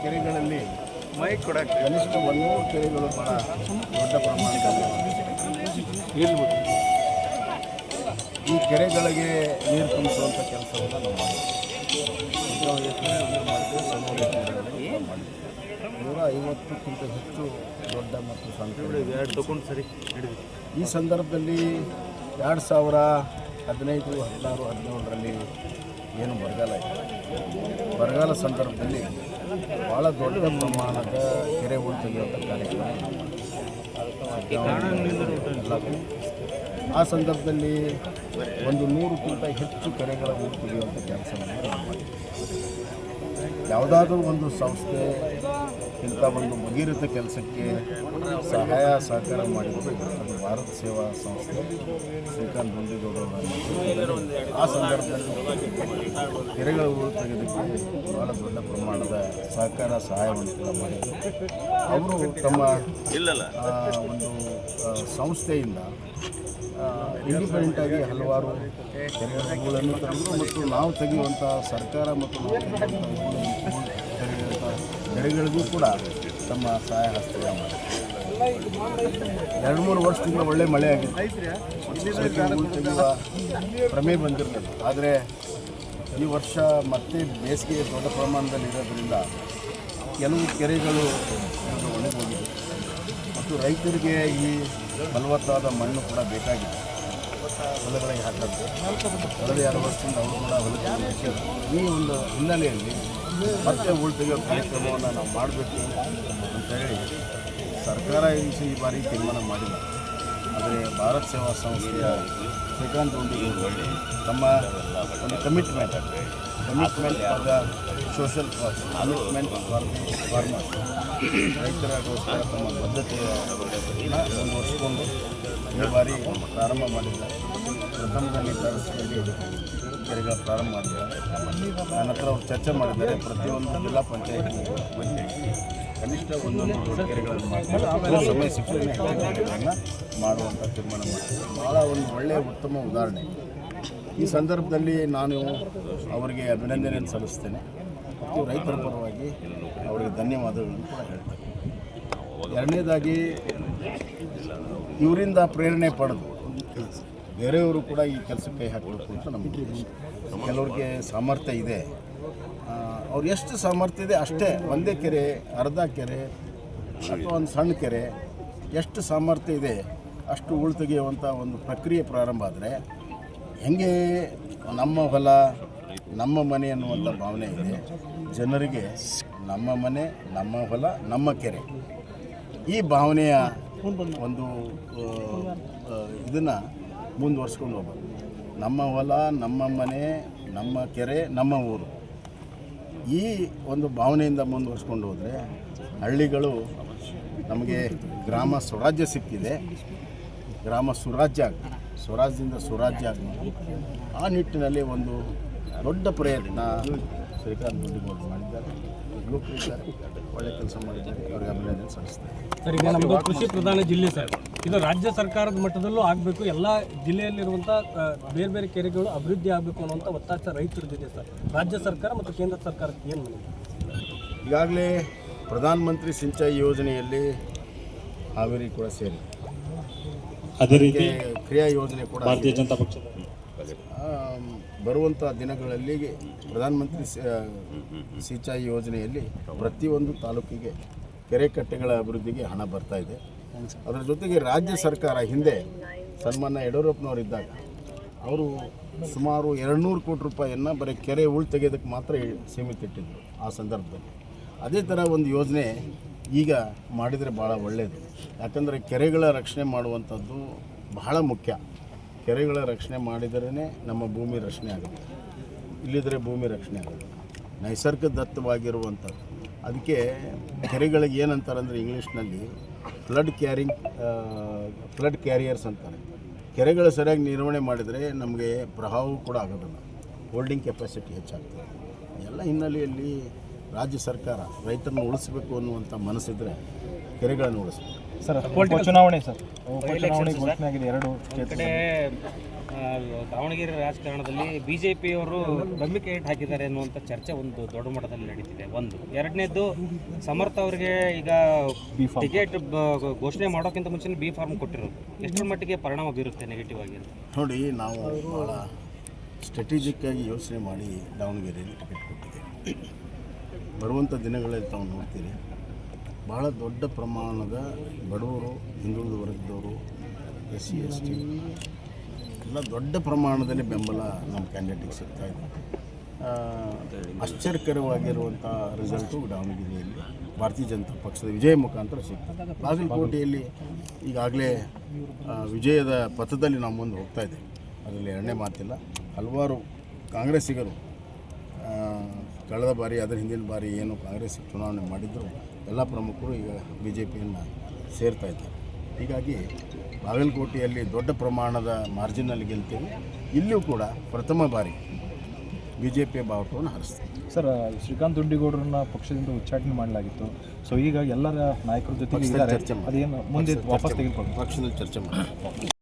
ಕೆರೆಗಳಲ್ಲಿ ಕನಿಷ್ಠ 100 ಕೆರೆಗಳು ಭಾಳ ದೊಡ್ಡ ಪ್ರಮಾಣದಲ್ಲಿ ಇರ್ಬೋದು. ಈ ಕೆರೆಗಳಿಗೆ ನೀರು ತುಂಬಿಸುವಂಥ ಕೆಲಸವನ್ನು ನಾವು ಮಾಡಿದ್ದೇವೆ. 150ಕ್ಕಿಂತ ಹೆಚ್ಚು ದೊಡ್ಡ ಮತ್ತು ಸಣ್ಣ ಈ ಸಂದರ್ಭದಲ್ಲಿ 2015, 16, 17ರಲ್ಲಿ ಏನು ಬರಗಾಲ ಇದೆ, ಬರಗಾಲ ಸಂದರ್ಭದಲ್ಲಿ ಭಾಳ ದೊಡ್ಡ ಪ್ರಮಾಣದ ಕೆರೆ ಹೂಳು ತೆಗೆಯುವಂಥ ಕಾರ್ಯಕ್ರಮ ಆ ಸಂದರ್ಭದಲ್ಲಿ 100ಕ್ಕಿಂತ ಹೆಚ್ಚು ಕೆರೆಗಳ ಹೂಳು ತೆಗೆಯುವಂಥ ಕೆಲಸವನ್ನು ನಾವು ಮಾಡಿದ್ದೀವಿ. ಯಾವುದಾದ್ರೂ ಒಂದು ಸಂಸ್ಥೆ ಇಂಥ ಒಂದು ಭಗೀರಥ ಕೆಲಸಕ್ಕೆ ಸಹಾಯ ಸಹಕಾರ ಮಾಡಿದರೆ ಅದು ಭಾರತ ಸೇವಾ ಸಂಸ್ಥೆ ಶ್ರೀಕಾಂತ್ ಗುಂಡೇಗೌಡರು. ಆ ಸಂದರ್ಭದಲ್ಲಿ ಕೆರೆಗಳ ಹೂಳು ತೆಗೆಯೋದಕ್ಕೆ ಭಾಳ ದೊಡ್ಡ ಪ್ರಮಾಣದ ಸಹಕಾರ ಸಹಾಯವನ್ನು ಕೂಡ ಮಾಡಿದರು. ಅವರು ತಮ್ಮ ಒಂದು ಸಂಸ್ಥೆಯಿಂದ ಇಂಡಿಪೆಂಡೆಂಟಾಗಿ ಹಲವಾರು ಕೆರೆಗಳನ್ನು ತೆಗೆದರು ಮತ್ತು ನಾವು ತೆಗೆಯುವಂಥ ಸರ್ಕಾರ ಮತ್ತು ನಾವು ತೆಗೆಯುವಂಥ ಕೆರೆಗಳಿಗೂ ಕೂಡ ತಮ್ಮ ಸಹಾಯ ಹಸ್ತ ಮಾಡಿದರು. 2-3 ವರ್ಷದಿಂದ ಒಳ್ಳೆ ಮಳೆ ಆಗಿದೆ, ತೆಗೆಯುವ ಪ್ರಮೇ ಬಂದಿರಲಿಲ್ಲ. ಆದರೆ ಈ ವರ್ಷ ಮತ್ತೆ ಬೇಸಿಗೆ ದೊಡ್ಡ ಪ್ರಮಾಣದಲ್ಲಿ ಇರೋದ್ರಿಂದ ಕೆಲವು ಕೆರೆಗಳು ಒಣಗೋಗಿದೆ ಮತ್ತು ರೈತರಿಗೆ ಈ ಫಲವತ್ತಾದ ಮಣ್ಣು ಕೂಡ ಬೇಕಾಗಿದೆ ಹೊಲಗಳಿಗೆ ಹಾಕೋದು. ಕಳೆದ 2 ವರ್ಷದಿಂದ ಅವರು ಕೂಡ ಹೊಲಕ್ಕೆ ಹಾಕಿದ್ರು. ಈ ಒಂದು ಹಿನ್ನೆಲೆಯಲ್ಲಿ ಮತ್ತೆ ಹೂಳು ತೆಗೆಯೋ ಕಾರ್ಯಕ್ರಮವನ್ನು ನಾವು ಮಾಡಬೇಕು ಅಂತೇಳಿ ಸರ್ಕಾರ ಈ ಬಾರಿ ತೀರ್ಮಾನ ಮಾಡಿಲ್ಲ. ಆದರೆ ಭಾರತ ಸೇವಾ ಸಂಸ್ಥೆಯ ಶ್ರೀಕಾಂತ್ ಗುಂಡೇಗೌಡರು ತಮ್ಮ ಒಂದು commitment for the social cause, commitment for the farmers, ರೈತರಿಗೋಸ್ಕರ ತಮ್ಮ ಬದ್ಧತೆಯನ್ನು ಮುಂದುವರಿಸಿಕೊಂಡು ಈ ಬಾರಿ ಪ್ರಾರಂಭ ಮಾಡಿದ್ದಾರೆ. ಪ್ರಥಮದಲ್ಲಿ ತರಿಸಿದಲ್ಲಿ ಕೆರೆಗಳ ಪ್ರಾರಂಭ ಮಾಡಿದ್ದಾರೆ. ನನ್ನ ಹತ್ರ ಅವ್ರು ಚರ್ಚೆ ಮಾಡಿದ್ದಾರೆ. ಪ್ರತಿಯೊಂದು ಜಿಲ್ಲಾ ಪಂಚಾಯತಿ ಕನಿಷ್ಠ 1 ಕೆರೆಗಳನ್ನು ಮಾಡ್ತಾರೆ. ಆಮೇಲೆ ಸಮಯ ಸಿಕ್ಕರೆ ಕೆರೆಗಳನ್ನು ಮಾಡುವಂಥ ತೀರ್ಮಾನ ಮಾಡ್ತಾರೆ. ಭಾಳ ಒಂದು ಒಳ್ಳೆಯ ಉತ್ತಮ ಉದಾಹರಣೆ. ಈ ಸಂದರ್ಭದಲ್ಲಿ ನಾನು ಅವರಿಗೆ ಅಭಿನಂದನೆಯನ್ನು ಸಲ್ಲಿಸ್ತೇನೆ ಮತ್ತು ರೈತರ ಪರವಾಗಿ ಅವರಿಗೆ ಧನ್ಯವಾದಗಳನ್ನು ಕೂಡ ಹೇಳ್ತೇನೆ. ಎರಡನೇದಾಗಿ ಇವರಿಂದ ಪ್ರೇರಣೆ ಪಡೆದು ಬೇರೆಯವರು ಕೂಡ ಈ ಕೆಲಸಕ್ಕೆ ಕೈ ಹಾಕಬೇಕು ಅಂತ ನಮಗೆ. ಕೆಲವ್ರಿಗೆ ಸಾಮರ್ಥ್ಯ ಇದೆ, ಅವ್ರು ಎಷ್ಟು ಸಾಮರ್ಥ್ಯ ಇದೆ ಅಷ್ಟೇ, ಒಂದೇ ಕೆರೆ, ಅರ್ಧ ಕೆರೆ ಅಥವಾ ಒಂದು ಸಣ್ಣ ಕೆರೆ, ಎಷ್ಟು ಸಾಮರ್ಥ್ಯ ಇದೆ ಅಷ್ಟು ಹೂಳು ತೆಗೆಯುವಂಥ ಒಂದು ಪ್ರಕ್ರಿಯೆ ಪ್ರಾರಂಭ ಆದರೆ ಹೆಂಗೆ ನಮ್ಮ ಹೊಲ ನಮ್ಮ ಮನೆ ಅನ್ನುವಂಥ ಭಾವನೆ ಇದೆ ಜನರಿಗೆ. ನಮ್ಮ ಮನೆ, ನಮ್ಮ ಹೊಲ, ನಮ್ಮ ಕೆರೆ, ಈ ಭಾವನೆಯ ಒಂದು ಇದನ್ನು ಮುಂದುವರ್ಸ್ಕೊಂಡು ಹೋಗ್ಬೋದು. ನಮ್ಮ ಹೊಲ, ನಮ್ಮ ಮನೆ, ನಮ್ಮ ಕೆರೆ, ನಮ್ಮ ಊರು, ಈ ಒಂದು ಭಾವನೆಯಿಂದ ಮುಂದುವರ್ಸ್ಕೊಂಡು ಹೋದರೆ ಹಳ್ಳಿಗಳು ನಮಗೆ ಗ್ರಾಮ ಸ್ವರಾಜ್ಯ ಸಿಕ್ಕಿದೆ, ಗ್ರಾಮ ಸುರಾಜ್ಯ ಆಗ್ತದೆ, ಸ್ವರಾಜ್ಯದಿಂದ ಸುರಾಜ್ಯ ಆಗ್ಬೋದು. ಆ ನಿಟ್ಟಿನಲ್ಲಿ ಒಂದು ದೊಡ್ಡ ಪ್ರಯತ್ನ ಶ್ರೀಕಾಂತ್ ಗುಂಡೇಗೌಡರು ಮಾಡಿದ್ದಾರೆ. ಯುವಕರಿದ್ದಾರೆ, ಒಳ್ಳೆ ಕೆಲಸ ಮಾಡಿದ್ದಾರೆ, ಅವರಿಗೆ ಅಭಿನಂದನೆ ಸಲ್ಲಿಸ್ತಾರೆ. ಸರ್, ಈಗ ನಮ್ಮದು ಕೃಷಿ ಪ್ರಧಾನ ಜಿಲ್ಲೆ ಸರ್, ಇದು ರಾಜ್ಯ ಸರ್ಕಾರದ ಮಟ್ಟದಲ್ಲೂ ಆಗಬೇಕು, ಎಲ್ಲ ಜಿಲ್ಲೆಯಲ್ಲಿರುವಂಥ ಬೇರೆ ಬೇರೆ ಕೆರೆಗಳು ಅಭಿವೃದ್ಧಿ ಆಗಬೇಕು ಅನ್ನುವಂಥ ಒತ್ತಾಯ ರೈತರದಿದೆ ಸರ್. ರಾಜ್ಯ ಸರ್ಕಾರ ಮತ್ತು ಕೇಂದ್ರ ಸರ್ಕಾರಕ್ಕೆ ಏನು ಮಾಡಿದೆ? ಈಗಾಗಲೇ ಪ್ರಧಾನಮಂತ್ರಿ ಸಿಂಚಾಯಿ ಯೋಜನೆಯಲ್ಲಿ ಹಾವೇರಿ ಕೂಡ ಸೇರಿ, ಅದೇ ರೀತಿ ಕ್ರಿಯಾ ಯೋಜನೆ ಕೂಡ ಭಾರತೀಯ ಜನತಾ ಪಕ್ಷದ ಬರುವಂಥ ದಿನಗಳಲ್ಲಿ ಪ್ರಧಾನಮಂತ್ರಿ ಸಿಂಚಾಯಿ ಯೋಜನೆಯಲ್ಲಿ ಪ್ರತಿಯೊಂದು ತಾಲೂಕಿಗೆ ಕೆರೆ ಕಟ್ಟೆಗಳ ಅಭಿವೃದ್ಧಿಗೆ ಹಣ ಬರ್ತಾ ಇದೆ. ಅದರ ಜೊತೆಗೆ ರಾಜ್ಯ ಸರ್ಕಾರ ಹಿಂದೆ ಸನ್ಮಾನ್ಯ ಯಡಿಯೂರಪ್ಪನವರಿದ್ದಾಗ ಅವರು ಸುಮಾರು 200 ಕೋಟಿ ರೂಪಾಯಿಯನ್ನು ಬರೀ ಕೆರೆ ಹೂಳು ತೆಗೆಯೋದಕ್ಕೆ ಮಾತ್ರ ಸೀಮಿತ ಇಟ್ಟಿದ್ದರು ಆ ಸಂದರ್ಭದಲ್ಲಿ. ಅದೇ ಥರ ಒಂದು ಯೋಜನೆ ಈಗ ಮಾಡಿದರೆ ಭಾಳ ಒಳ್ಳೆಯದು. ಯಾಕಂದರೆ ಕೆರೆಗಳ ರಕ್ಷಣೆ ಮಾಡುವಂಥದ್ದು ಬಹಳ ಮುಖ್ಯ. ಕೆರೆಗಳ ರಕ್ಷಣೆ ಮಾಡಿದರೇ ನಮ್ಮ ಭೂಮಿ ರಕ್ಷಣೆ ಆಗುತ್ತೆ, ಇಲ್ಲಿದ್ದರೆ ಭೂಮಿ ರಕ್ಷಣೆ ಆಗುತ್ತೆ. ನೈಸರ್ಗದತ್ತವಾಗಿರುವಂಥದ್ದು. ಅದಕ್ಕೆ ಕೆರೆಗಳಿಗೆ ಏನಂತಾರೆ ಅಂದರೆ ಇಂಗ್ಲೀಷ್ನಲ್ಲಿ ಫ್ಲಡ್ ಕ್ಯಾರಿಯರ್ಸ್ ಅಂತಾರೆ. ಕೆರೆಗಳು ಸರಿಯಾಗಿ ನಿರ್ವಹಣೆ ಮಾಡಿದರೆ ನಮಗೆ ಪ್ರವಾಹವೂ ಕೂಡ ಆಗೋದಿಲ್ಲ, ಹೋಲ್ಡಿಂಗ್ ಕೆಪಾಸಿಟಿ ಹೆಚ್ಚಾಗ್ತದೆ. ಎಲ್ಲ ಹಿನ್ನೆಲೆಯಲ್ಲಿ ರಾಜ್ಯ ಸರ್ಕಾರ ರೈತರನ್ನು ಉಳಿಸಬೇಕು ಅನ್ನುವಂಥ ಮನಸ್ಸಿದ್ರೆ ಕೆರೆಗಳನ್ನು ಉಳಿಸಬೇಕು. ಸರ್, ಉಪಚುನಾವಣೆ ಘೋಷಣೆ ಆಗಿದೆ 2 ಕ್ಷೇತ್ರ. ದಾವಣಗೆರೆ ರಾಜಕಾರಣದಲ್ಲಿ ಬಿಜೆಪಿಯವರು ನಂಬಿಕೆ ಇಟ್ಟು ಹಾಕಿದ್ದಾರೆ ಅನ್ನುವಂಥ ಚರ್ಚೆ ಒಂದು ದೊಡ್ಡ ಮಟ್ಟದಲ್ಲಿ ನಡೀತಿದೆ. ಒಂದು ಎರಡನೇದು, ಸಮರ್ಥ ಅವರಿಗೆ ಈಗ ಟಿಕೆಟ್ ಘೋಷಣೆ ಮಾಡೋಕ್ಕಿಂತ ಮುಂಚೆ ಬಿ ಫಾರ್ಮ್ ಕೊಟ್ಟಿರೋದು ಎಷ್ಟರ ಮಟ್ಟಿಗೆ ಪರಿಣಾಮ ಬೀರುತ್ತೆ ನೆಗೆಟಿವ್ ಆಗಿ? ನೋಡಿ, ನಾವು ಭಾಳ ಸ್ಟ್ರಾಟಜಿಕ್ಕಾಗಿ ಯೋಚನೆ ಮಾಡಿ ದಾವಣಗೆರೆಯಲ್ಲಿ ಟಿಕೆಟ್ ಕೊಟ್ಟಿದ್ದೇವೆ. ಬರುವಂಥ ದಿನಗಳಲ್ಲಿ ತಾವು ನೋಡ್ತೀರಿ, ಭಾಳ ದೊಡ್ಡ ಪ್ರಮಾಣದ ಬಡವರು, ಹಿಂದುಳಿದ ವರ್ಗದವರು, SC ST ಎಲ್ಲ ದೊಡ್ಡ ಪ್ರಮಾಣದಲ್ಲಿ ಬೆಂಬಲ ನಮ್ಮ ಕ್ಯಾಂಡಿಡೇಟಿಗೆ ಸಿಗ್ತಾಯಿದೆ. ಆಶ್ಚರ್ಯಕರವಾಗಿರುವಂಥ ರಿಸಲ್ಟು ದಾವಣಗೆರೆಯಲ್ಲಿ ಭಾರತೀಯ ಜನತಾ ಪಕ್ಷದ ವಿಜಯ ಮುಖಾಂತರ ಸಿಗ್ತದೆ. ಬಾಗಲಕೋಟೆಯಲ್ಲಿ ಈಗಾಗಲೇ ವಿಜಯದ ಪಥದಲ್ಲಿ ನಾವು ಮುಂದೆ ಹೋಗ್ತಾ ಇದ್ದೇವೆ, ಅದರಲ್ಲಿ ಎರಡನೇ ಮಾತಿಲ್ಲ. ಹಲವಾರು ಕಾಂಗ್ರೆಸ್ಸಿಗರು ಕಳೆದ ಬಾರಿ, ಅದರ ಹಿಂದಿನ ಬಾರಿ ಏನು ಕಾಂಗ್ರೆಸ್ ಚುನಾವಣೆ ಮಾಡಿದ್ರು ಎಲ್ಲ ಪ್ರಮುಖರು ಈಗ BJPಯನ್ನು ಸೇರ್ತಾ ಇದ್ದಾರೆ. ಹೀಗಾಗಿ ಬಾಗಲಕೋಟೆಯಲ್ಲಿ ದೊಡ್ಡ ಪ್ರಮಾಣದ ಮಾರ್ಜಿನಲ್ಲಿ ಗೆಲ್ತೇವೆ. ಇಲ್ಲಿಯೂ ಕೂಡ ಪ್ರಥಮ ಬಾರಿ BJP ಬಾವುಟವನ್ನು ಹಾರಿಸ್ತೀವಿ. ಸರ್, ಶ್ರೀಕಾಂತ್ ದೊಡ್ಡಿಗೌಡರನ್ನ ಪಕ್ಷದಿಂದ ಉಚ್ಚಾಟನೆ ಮಾಡಲಾಗಿತ್ತು. ಸೊ ಈಗ ಎಲ್ಲರ ನಾಯಕರ ಜೊತೆಗೆ ಚರ್ಚೆ ಮಾಡಿ ಅದೇನು ಮುಂದೆ ವಾಪಸ್ ತೆಗೆದುಕೊಂಡು ಪಕ್ಷದಲ್ಲಿ ಚರ್ಚೆ ಮಾಡಿ